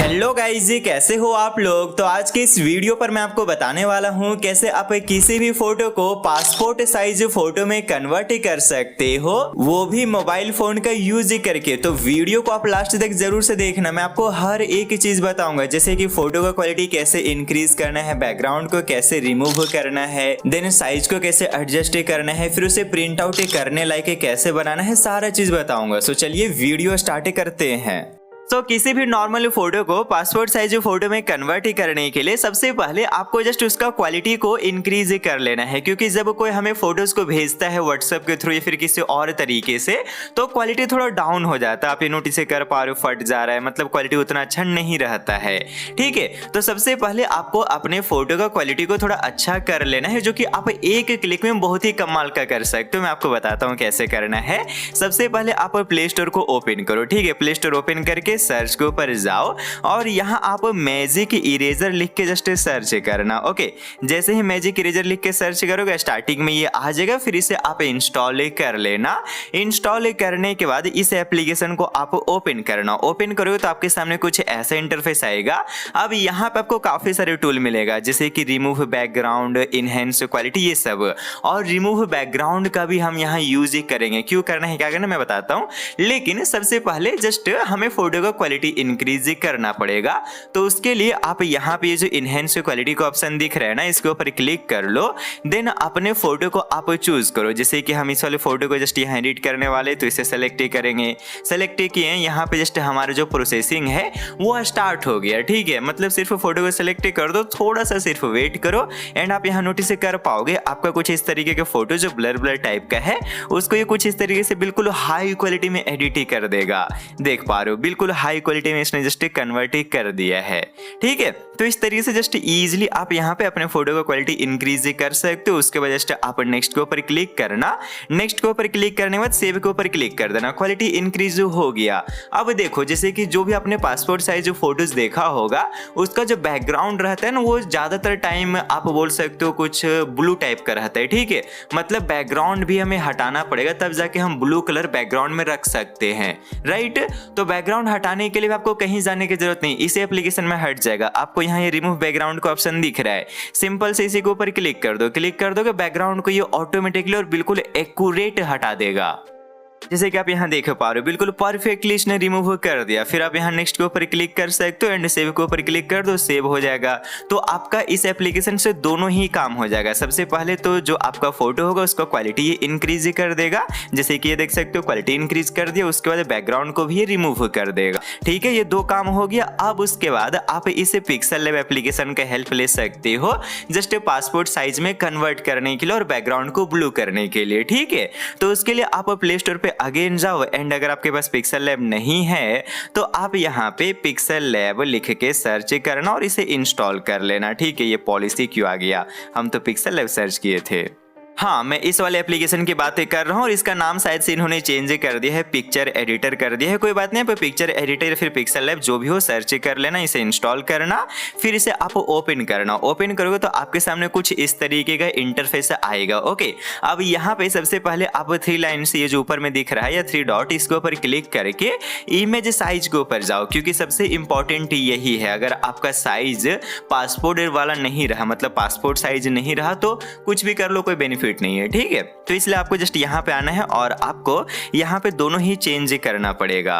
Hello guys जी, कैसे हो आप लोग। तो आज के इस वीडियो पर मैं आपको बताने वाला हूं कैसे आप किसी भी फोटो को पासपोर्ट साइज फोटो में कन्वर्ट कर सकते हो, वो भी मोबाइल फोन का यूज करके। तो वीडियो को आप लास्ट तक जरूर से देखना, मैं आपको हर एक चीज बताऊंगा, जैसे कि फोटो का क्वालिटी कैसे इंक्रीज करना है, बैकग्राउंड को कैसे रिमूव करना है, देन साइज को कैसे एडजस्ट करना है, फिर उसे प्रिंट आउट करने लायक कैसे बनाना है, सारा चीज बताऊंगा। सो चलिए वीडियो स्टार्ट करते हैं। तो किसी भी नॉर्मल फोटो को पासपोर्ट साइज फोटो में कन्वर्ट करने के लिए सबसे पहले आपको जस्ट उसका क्वालिटी को इंक्रीज कर लेना है, क्योंकि जब कोई हमें फोटोज को भेजता है व्हाट्सएप के थ्रू या फिर किसी और तरीके से, तो क्वालिटी थोड़ा डाउन हो जाता है। आप ये नोटिस कर पा रहे हो, फट जा रहा है, मतलब क्वालिटी उतना अच्छा नहीं रहता है। ठीक है, तो सबसे पहले आपको अपने फोटो का क्वालिटी को थोड़ा अच्छा कर लेना है, जो कि आप एक क्लिक में बहुत ही कमाल का कर सकते हो। मैं आपको बताता हूँ कैसे करना है। सबसे पहले आप प्ले स्टोर को ओपन करो। ठीक है, प्ले स्टोर ओपन करके सर्च के ऊपर जाओ और यहाँ आप मैजिक इरेजर लिख के जस्ट सर्च करना। ओके, जैसे ही मैजिक इरेजर लिख के सर्च करोगे स्टार्टिंग में ये आ जाएगा, फिर इसे आप इंस्टॉल कर लेना। इंस्टॉल करने के बाद इस एप्लीकेशन को आप ओपन करना। ओपन करोगे तो आपके सामने कुछ ऐसा इंटरफेस आएगा। अब यहाँ पे आपको काफी सारे टूल मिलेगा, जैसे कि रिमूव बैकग्राउंड, इनहेंस क्वालिटी, ये सब। और रिमूव बैकग्राउंड का भी हम यहाँ यूज करेंगे। क्यों करना है, क्या करना मैं बताता हूँ, लेकिन सबसे पहले जस्ट हमें फोटो का क्वालिटी इंक्रीज करना पड़ेगा। तो उसके लिए आप यहाँ पे जो इनहेंस क्वालिटी का ऑप्शन दिख रहा है ना, इसके ऊपर क्लिक कर लो। देन अपने फोटो को आप चूज करो, जैसे कि हम इस वाले फोटो को जस्ट यहाँ एडिट करने वाले, तो इसे सेलेक्ट करेंगे। सेलेक्ट किए, यहाँ पे जस्ट हमारा जो प्रोसेसिंग है वो स्टार्ट हो गया। ठीक है, मतलब सिर्फ फोटो को सेलेक्ट कर दो, थोड़ा सा सिर्फ वेट करो एंड आप यहाँ नोटिस कर पाओगे आपका कुछ इस तरीके का फोटो जो ब्लर ब्लर टाइप का है, उसको ये कुछ इस तरीके से बिल्कुल हाई क्वालिटी में एडिट कर देगा। देख पा रहे हो, बिल्कुल हाई क्वालिटी में इसने जस्ट कन्वर्ट कर दिया है। ठीक है, तो इस तरीके से जस्ट इजीली आप यहाँ पे अपने फोटो का क्वालिटी इंक्रीज कर सकते हो। उसके बाद जस्ट आप नेक्स्ट के ऊपर क्लिक करना। नेक्स्ट के ऊपर क्लिक करने के बाद सेव के ऊपर क्लिक कर देना। क्वालिटी इंक्रीज हो गया। अब देखो, जैसे कि जो भी आपने पासपोर्ट साइज फोटोज देखा होगा, उसका जो बैकग्राउंड रहता है ना, वो ज्यादातर टाइम आप बोल सकते हो कुछ ब्लू टाइप का रहता है। ठीक है, मतलब बैकग्राउंड भी हमें हटाना पड़ेगा, तब जाके हम ब्लू कलर बैकग्राउंड में रख सकते हैं। राइट, तो बैकग्राउंड हटाने के लिए आपको कहीं जाने की जरूरत नहीं, इस एप्लीकेशन में हट जाएगा। आपको यहाँ ये रिमूव बैकग्राउंड का ऑप्शन दिख रहा है, सिंपल से इसी के ऊपर क्लिक कर दो। क्लिक कर दोगे बैकग्राउंड को ये ऑटोमेटिकली और बिल्कुल एक्यूरेट हटा देगा। जैसे कि आप यहाँ देख पा रहे हो, बिल्कुल परफेक्टली इसने रिमूव कर दिया। फिर आप यहाँ नेक्स्ट के ऊपर क्लिक कर सकते हो एंड सेव के ऊपर क्लिक कर दो, सेव हो जाएगा। तो आपका इस एप्लीकेशन से दोनों ही काम हो जाएगा। सबसे पहले तो जो आपका फोटो होगा उसका क्वालिटी ये इंक्रीज कर देगा, जैसे कि ये देख सकते हो क्वालिटी इंक्रीज कर दिया। उसके बाद बैकग्राउंड को भी ये रिमूव कर देगा। ठीक है, ये दो काम हो गया। अब उसके बाद आप इस पिक्सल लैब एप्लीकेशन का हेल्प ले सकते हो जस्ट पासपोर्ट साइज में कन्वर्ट करने के लिए और बैकग्राउंड को ब्लू करने के लिए। ठीक है, तो उसके लिए आप प्ले स्टोर पे अगेन जाओ एंड अगर आपके पास पिक्सल लैब नहीं है तो आप यहाँ पे पिक्सल लैब लिख के सर्च करना और इसे इंस्टॉल कर लेना। ठीक है, ये पॉलिसी क्यों आ गया, हम तो पिक्सल लैब सर्च किए थे। हाँ, मैं इस वाले एप्लीकेशन की बातें कर रहा हूँ और इसका नाम शायद से इन्होंने चेंज कर दिया है, पिक्चर एडिटर कर दिया है। कोई बात नहीं, पिक्चर एडिटर फिर पिक्सल लैब जो भी हो सर्च कर लेना, इसे इंस्टॉल करना, फिर इसे आप ओपन करना। ओपन करोगे तो आपके सामने कुछ इस तरीके का इंटरफेस आएगा। ओके, अब यहाँ पे सबसे पहले आप थ्री लाइन से, ये जो ऊपर में दिख रहा है या थ्री डॉट, इसके ऊपर क्लिक करके इमेज साइज के ऊपर जाओ, क्योंकि सबसे इंपॉर्टेंट यही है। अगर आपका साइज पासपोर्ट वाला नहीं रहा, मतलब पासपोर्ट साइज नहीं रहा, तो कुछ भी कर लो, कोई बेनिफिट नहीं है। ठीक है, तो इसलिए आपको जस्ट यहाँ पे आना है और आपको यहाँ पे दोनों ही चेंज करना पड़ेगा।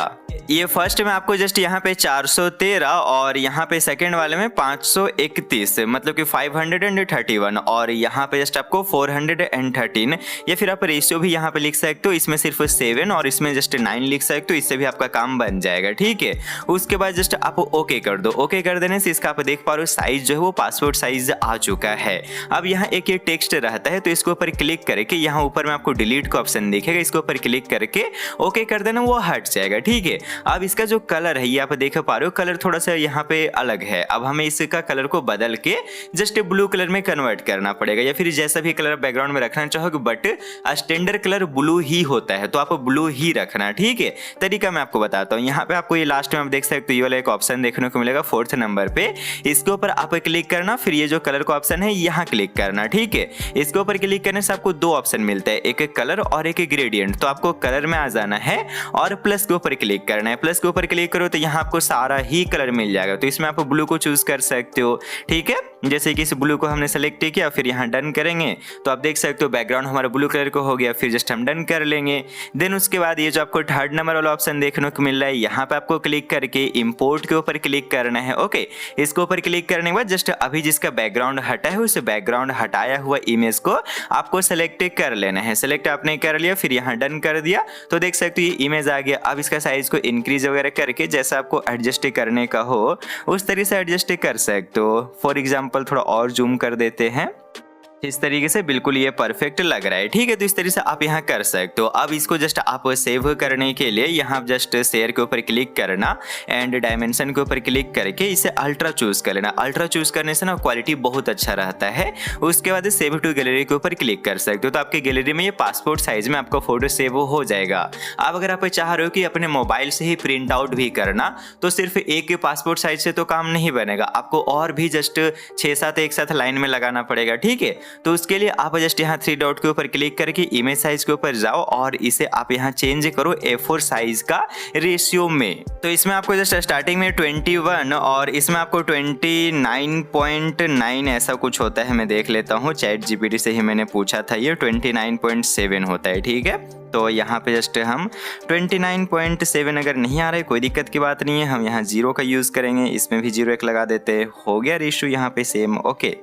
ये फर्स्ट में आपको जस्ट यहाँ पे 413 और यहाँ पे सेकंड वाले में 531, मतलब कि 531, और यहाँ पे जस्ट आपको 413, या फिर आप रेशियो भी यहाँ पे लिख सकते हो। इसमें सिर्फ 7 और इसमें जस्ट 9 लिख सकते हो, इससे भी आपका काम बन जाएगा। ठीक है, उसके बाद जस्ट आप ओके कर दो। ओके कर देने से इसका आप देख पा रहे हो साइज जो है वो पासपोर्ट साइज आ चुका है। अब यहाँ एक ये टेक्स्ट रहता है, तो इसके ऊपर क्लिक करके यहाँ ऊपर में आपको डिलीट का ऑप्शन दिखेगा, इसके ऊपर क्लिक करके ओके कर देना, वो हट जाएगा। ठीक है, अब इसका जो कलर है ये आप देख पा रहे हो, कलर थोड़ा सा यहाँ पे अलग है। अब हमें इसका कलर को बदल के जस्ट ब्लू कलर में कन्वर्ट करना पड़ेगा, या फिर जैसा भी कलर बैकग्राउंड में रखना चाहोगे, बट स्टैंडर्ड कलर ब्लू ही होता है, तो आप ब्लू ही रखना। ठीक है, तरीका मैं आपको बताता हूँ। यहाँ पे आपको ये लास्ट में आप देख सकते हो, ये वाला एक ऑप्शन देखने को मिलेगा 4th नंबर पे, इसके ऊपर आप क्लिक करना, फिर ये जो कलर का ऑप्शन है यहाँ क्लिक करना। ठीक है, इसके ऊपर क्लिक क्लिक करने से आपको दो ऑप्शन मिलता है, एक कलर और एक ग्रेडियंट। तो आपको कलर में आ जाना है और प्लस के ऊपर क्लिक करना है। प्लस के ऊपर क्लिक करो तो यहाँ आपको सारा ही कलर मिल जाएगा। तो इसमें आप ब्लू को चूज कर सकते हो, ठीक है। जैसे कि इस ब्लू को हमने सेलेक्ट किया, फिर यहाँ डन करेंगे तो आप देख सकते हो बैकग्राउंड हमारा ब्लू कलर को हो गया। फिर जस्ट हम डन कर लेंगे। देन उसके बाद ये जो आपको थर्ड नंबर वाला ऑप्शन देखने को मिल रहा है, यहाँ पे आपको क्लिक करके इंपोर्ट के ऊपर क्लिक करना है। ओके, इसके ऊपर क्लिक करने के बाद जस्ट अभी जिसका बैकग्राउंड हटा है उस बैकग्राउंड हटाया हुआ इमेज को आपको सेलेक्ट कर लेना है। सेलेक्ट आपने कर लिया, फिर यहाँ डन कर दिया तो देख सकते हो ये इमेज आ गया। अब इसका साइज को इंक्रीज वगैरह करके जैसा आपको एडजस्ट करने का हो उस तरीके से एडजस्ट कर सकते हो। फॉर एग्जाम्पल थोड़ा और जूम कर देते हैं, इस तरीके से बिल्कुल ये परफेक्ट लग रहा है, ठीक है। तो इस तरीके से आप यहाँ कर सकते हो। अब इसको जस्ट आप सेव करने के लिए यहाँ जस्ट शेयर के ऊपर क्लिक करना एंड डायमेंशन के ऊपर क्लिक करके इसे अल्ट्रा चूज कर लेना। अल्ट्रा चूज करने से ना क्वालिटी बहुत अच्छा रहता है। उसके बाद सेव टू गैलरी के ऊपर क्लिक कर सकते हो। तो आपके गैलरी में ये पासपोर्ट साइज में आपका फोटो सेव हो जाएगा। अब अगर आप चाह रहे हो कि अपने मोबाइल से ही प्रिंट आउट भी करना तो सिर्फ एक पासपोर्ट साइज से तो काम नहीं बनेगा, आपको और भी जस्ट 6-7 एक साथ लाइन में लगाना पड़ेगा, ठीक है। तो उसके लिए आप जस्ट यहाँ 3 डॉट के ऊपर क्लिक करके इमेज साइज के ऊपर जाओ और इसे आप यहाँ चेंज करो A4 साइज का रेशियो में। तो इसमें आपको जस्ट स्टार्टिंग में 21 और इसमें आपको 29.9 ऐसा कुछ होता है। मैं देख लेता हूँ, चैट जीपीटी से ही मैंने पूछा था, ये 29.7 होता है, ठीक है। तो यहाँ पे जस्ट हम 29.7 अगर नहीं आ रहा है कोई दिक्कत की बात नहीं है, हम यहाँ 0 का यूज़ करेंगे। इसमें भी 0 एक लगा देते, हो गया रेशियो यहाँ पे सेम। ओके,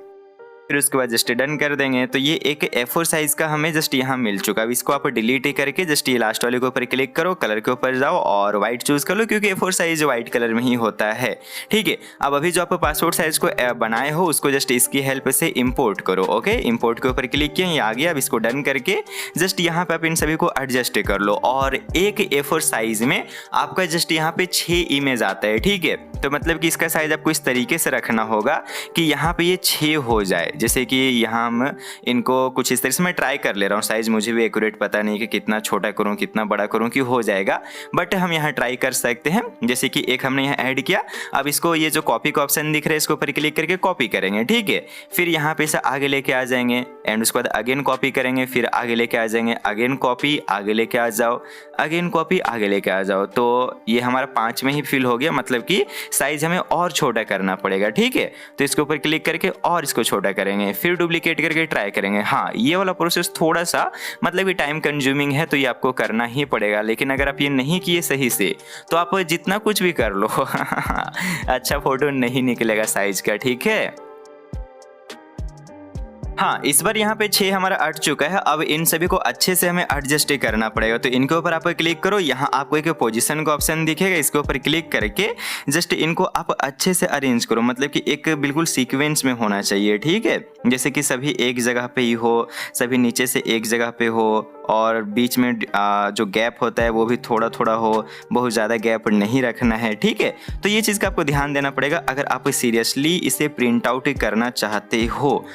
फिर उसके बाद जस्ट डन कर देंगे। तो ये एक A4 साइज का हमें जस्ट यहाँ मिल चुका। अब इसको आप डिलीट करके जस्ट ये लास्ट वाले के ऊपर क्लिक करो, कलर के ऊपर जाओ और व्हाइट चूज कर लो क्योंकि A4 साइज व्हाइट कलर में ही होता है, ठीक है। अब अभी जो आप पासपोर्ट साइज को बनाए हो उसको जस्ट इसकी हेल्प से इंपोर्ट करो। ओके, इंपोर्ट के ऊपर क्लिक किया, ये आ गया। अब इसको डन करके जस्ट यहाँ पे आप इन सभी को एडजस्ट कर लो और एक A4 साइज में आपका जस्ट यहाँ पे 6 इमेज आता है, ठीक है। तो मतलब कि इसका साइज आपको इस तरीके से रखना होगा कि यहाँ पे ये 6 हो जाए। जैसे कि यहाँ हम इनको कुछ इस तरह से मैं ट्राई कर ले रहा हूँ, साइज मुझे भी एक्यूरेट पता नहीं कि कितना छोटा करूँ कितना बड़ा करूँ कि हो जाएगा, बट हम यहाँ ट्राई कर सकते हैं। जैसे कि एक हमने यहाँ ऐड किया। अब इसको ये जो कॉपी का ऑप्शन दिख रहा है इसके ऊपर क्लिक करके कॉपी करेंगे, ठीक है। फिर यहाँ पे से आगे लेके आ जाएंगे एंड उसके बाद अगेन कॉपी करेंगे, फिर आगे लेके आ जाएंगे, अगेन कॉपी, आगे लेके आ जाओ, अगेन कॉपी, आगे लेके आ जाओ। तो ये हमारा 5 में ही फिल हो गया, मतलब कि साइज हमें और छोटा करना पड़ेगा, ठीक है। तो इसके ऊपर क्लिक करके और इसको छोटा करेंगे, फिर डुप्लीकेट करके ट्राई करेंगे। हाँ, ये वाला प्रोसेस थोड़ा सा मतलब कि टाइम कंज्यूमिंग है तो ये आपको करना ही पड़ेगा। लेकिन अगर आप ये नहीं किए सही से तो आप जितना कुछ भी कर लो अच्छा फोटो नहीं निकलेगा साइज का, ठीक है। हाँ, इस बार यहाँ पे 6 हमारा अट चुका है। अब इन सभी को अच्छे से हमें एडजस्ट करना पड़ेगा। तो इनके ऊपर आप क्लिक करो, यहाँ आपको एक पोजीशन का ऑप्शन दिखेगा, इसके ऊपर क्लिक करके जस्ट इनको आप अच्छे से अरेंज करो, मतलब कि एक बिल्कुल सीक्वेंस में होना चाहिए, ठीक है। जैसे कि सभी एक जगह पे ही हो, सभी नीचे से एक जगह पे हो और बीच में जो गैप होता है वो भी थोड़ा थोड़ा हो, बहुत ज़्यादा गैप नहीं रखना है, ठीक है। तो ये चीज़ का आपको ध्यान देना पड़ेगा अगर आप सीरियसली इसे प्रिंट आउट करना चाहते हो।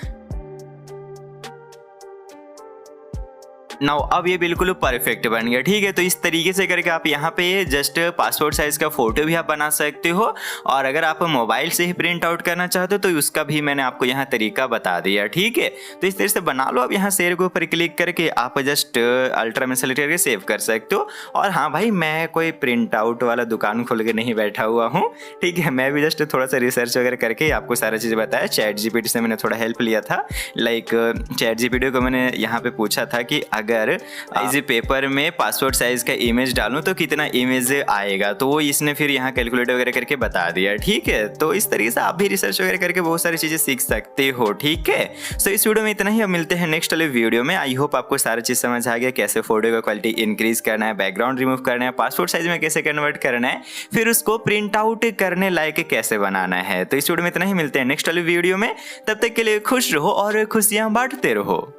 नाउ अब ये बिल्कुल परफेक्ट बन गया, ठीक है। तो इस तरीके से करके आप यहाँ पे जस्ट पासपोर्ट साइज का फोटो भी आप बना सकते हो और अगर आप मोबाइल से ही प्रिंट आउट करना चाहते हो तो उसका भी मैंने आपको यहाँ तरीका बता दिया, ठीक है। तो इस तरह से बना लो। अब यहाँ शेयर के ऊपर क्लिक करके आप जस्ट अल्ट्रा में सेलेक्ट करके सेव कर सकते हो। और हाँ भाई, मैं कोई प्रिंट आउट वाला दुकान खोल के नहीं बैठा हुआ हूँ, ठीक है। मैं भी जस्ट थोड़ा सा रिसर्च वगैरह करके आपको सारा चीज़ बताया। चैट जीपीटी से मैंने थोड़ा हेल्प लिया था। लाइक चैट जीपीटी को मैंने यहाँ पे पूछा था कि अगर इस पेपर में पासपोर्ट साइज का इमेज डालूं तो कितना इमेज आएगा, तो वो इसने फिर यहाँ कैलकुलेट वगैरह करके बता दिया, ठीक है। तो इस तरीके से आप भी रिसर्च वगैरह करके बहुत सारी चीजें सीख सकते हो, ठीक है। सो इस वीडियो में इतना ही, अब मिलते हैं नेक्स्ट वाले वीडियो में। आई होप आपको सारी चीज समझ आ गया, कैसे फोटो का क्वालिटी इंक्रीज करना है, बैकग्राउंड रिमूव करना है, पासपोर्ट साइज में कैसे कन्वर्ट करना है, फिर उसको प्रिंट आउट करने लायक कैसे बनाना है। तो इस वीडियो में इतना ही, मिलते हैं नेक्स्ट वाले वीडियो में। तब तक के लिए खुश रहो और खुशियां बांटते रहो।